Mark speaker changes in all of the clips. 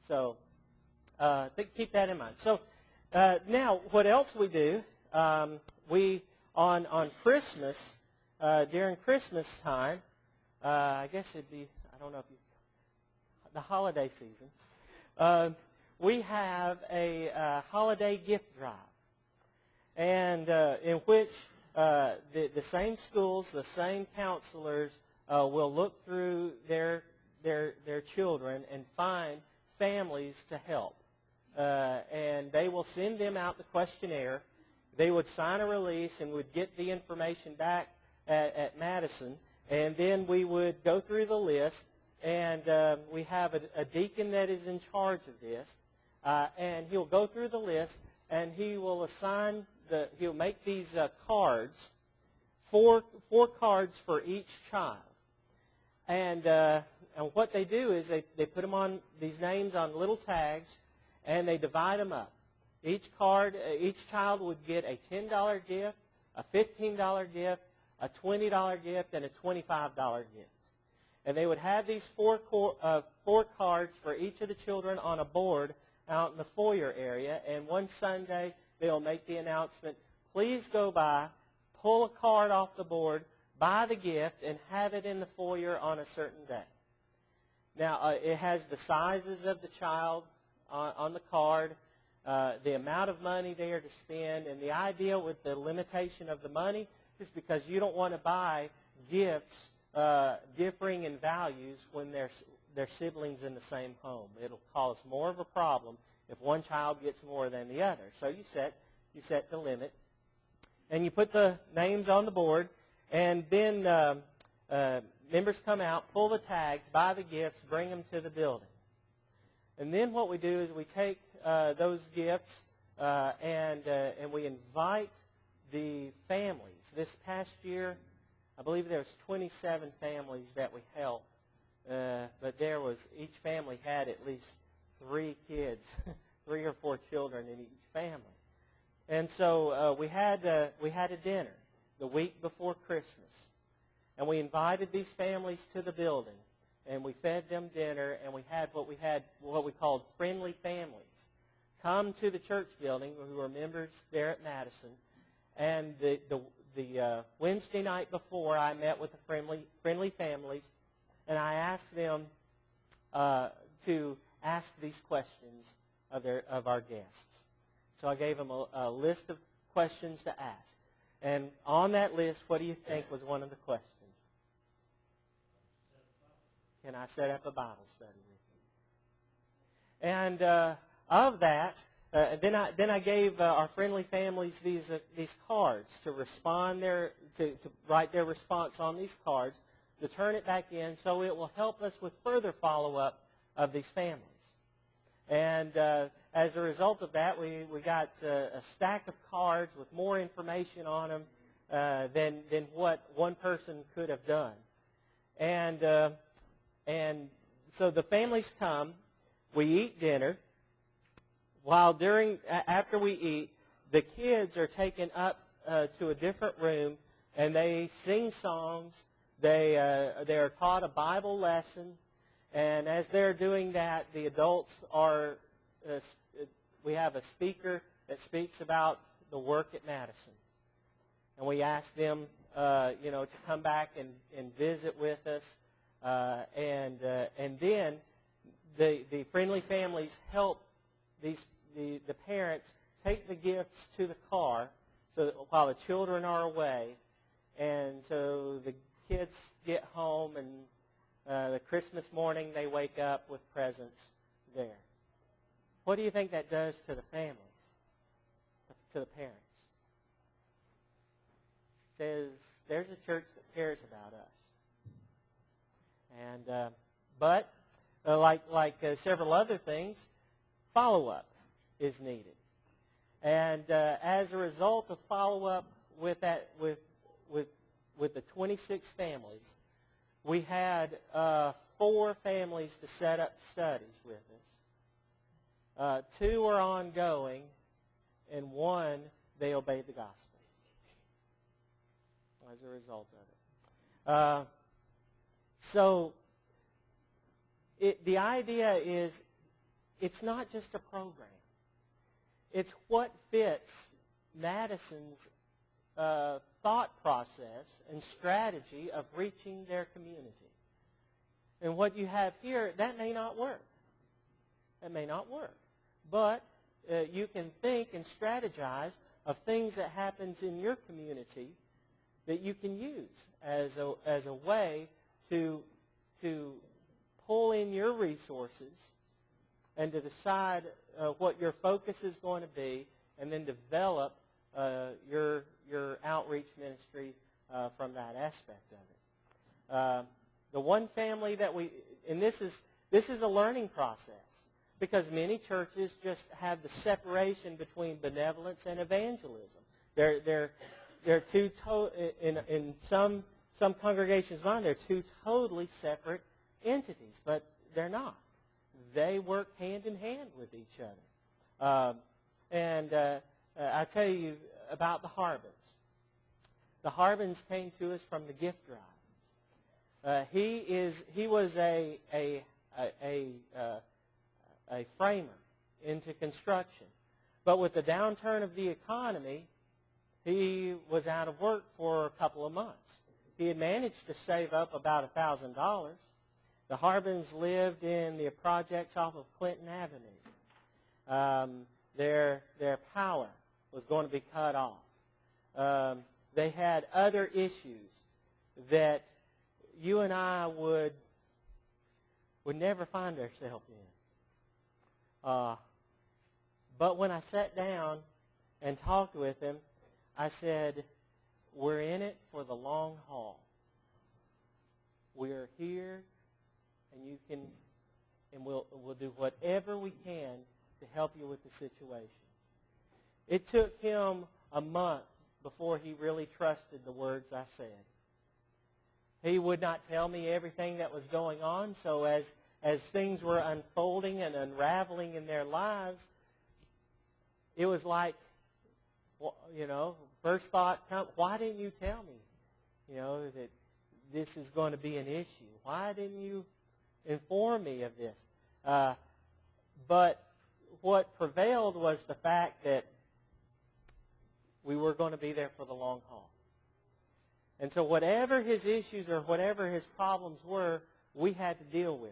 Speaker 1: So keep that in mind. So now, what else we do? We on Christmas, during Christmas time, I guess it'd be, I don't know if you, the holiday season, we have a holiday gift drive, and in which the same schools, the same counselors will look through their children and find families to help. And they will send them out the questionnaire. They would sign a release and would get the information back at Madison. And then we would go through the list. And we have a deacon that is in charge of this. And he'll go through the list, and he will assign he'll make these cards, four cards for each child. And what they do is they put them on, these names on little tags, and they divide them up. Each child would get a $10 gift, a $15 gift, a $20 gift, and a $25 gift. And they would have these four cards for each of the children on a board out in the foyer area. And one Sunday, they'll make the announcement, please go by, pull a card off the board, buy the gift, and have it in the foyer on a certain day. Now, it has the sizes of the child on the card, the amount of money there to spend, and the idea with the limitation of the money is because you don't want to buy gifts differing in values when they're siblings in the same home. It'll cause more of a problem if one child gets more than the other. So you set the limit, and you put the names on the board, and then members come out, pull the tags, buy the gifts, bring them to the building. And then what we do is we take those gifts and we invite the families. This past year, I believe there was 27 families that we helped, but each family had at least 3 kids, 3 or 4 children in each family. And so we had a dinner the week before Christmas, and we invited these families to the building, and we fed them dinner, and we had what we called friendly families come to the church building who were members there at Madison. And the Wednesday night before, I met with the friendly families, and I asked them to ask these questions of our guests. So I gave them a list of questions to ask. And on that list, what do you think was one of the questions? Can I set up a Bible study with you? And of that, then I gave our friendly families these cards to respond to write their response on these cards, to turn it back in, so it will help us with further follow-up of these families. And as a result of that, we got a stack of cards with more information on them than what one person could have done. And so the families come, we eat dinner. After we eat, the kids are taken up to a different room, and they sing songs. They are taught a Bible lesson, and as they're doing that, the adults we have a speaker that speaks about the work at Madison, and we ask them, to come back and visit with us, and then the friendly families help the parents take the gifts to the car while the children are away, and so the kids get home, and the Christmas morning they wake up with presents there. What do you think that does to the families, to the parents? It says there's a church that cares about us. And but like several other things, follow-up is needed. And as a result of follow-up with the 26 families, we had 4 families to set up studies with us. 2 are ongoing, and 1, they obeyed the gospel as a result of it. So the idea is it's not just a program. It's what fits Madison's thought process and strategy of reaching their community. And what you have here, that may not work. That may not work. But you can think and strategize of things that happens in your community that you can use as a way to pull in your resources and to decide what your focus is going to be, and then develop your outreach ministry from that aspect of it. The one family that and this is a learning process, because many churches just have the separation between benevolence and evangelism. They're two in some congregations' mind, they're two totally separate entities, but they're not. They work hand in hand with each other. I tell you about the Harbins. The Harbins came to us from the gift drive. He was a framer into construction, but with the downturn of the economy, he was out of work for a couple of months. He had managed to save up about $1,000. The Harbins lived in the projects off of Clinton Avenue. Their power was going to be cut off. They had other issues that you and I would never find ourselves in. But when I sat down and talked with him, I said, we're in it for the long haul. We're here, and we'll do whatever we can to help you with the situation. It took him a month before he really trusted the words I said. He would not tell me everything that was going on, so as things were unfolding and unraveling in their lives, it was like, first thought, why didn't you tell me, that this is going to be an issue? Why didn't you inform me of this? But what prevailed was the fact that we were going to be there for the long haul. And so whatever his issues or whatever his problems were, we had to deal with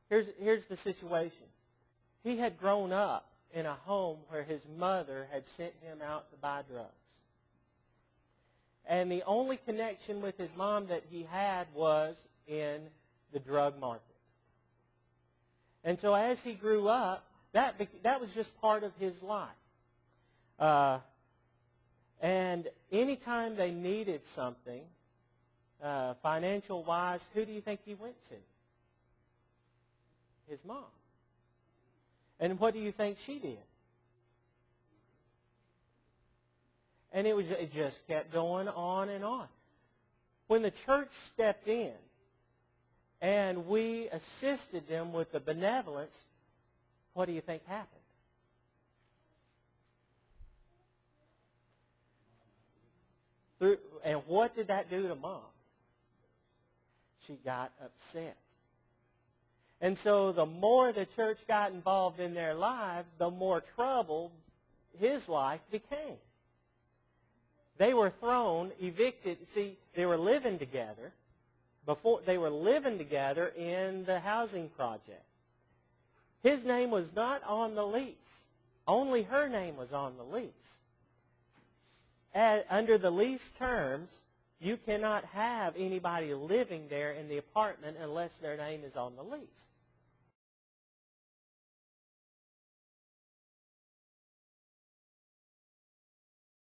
Speaker 1: it. Here's the situation. He had grown up in a home where his mother had sent him out to buy drugs. And the only connection with his mom that he had was in the drug market. And so as he grew up, that was just part of his life. And anytime they needed something, financial-wise, who do you think he went to? His mom. And what do you think she did? And it just kept going on and on. When the church stepped in and we assisted them with the benevolence, what do you think happened? And what did that do to Mom? She got upset. And so the more the church got involved in their lives, the more troubled his life became. They were thrown, evicted. See, they were living together. Before they were living together in the housing project. His name was not on the lease. Only her name was on the lease. Under the lease terms, you cannot have anybody living there in the apartment unless their name is on the lease.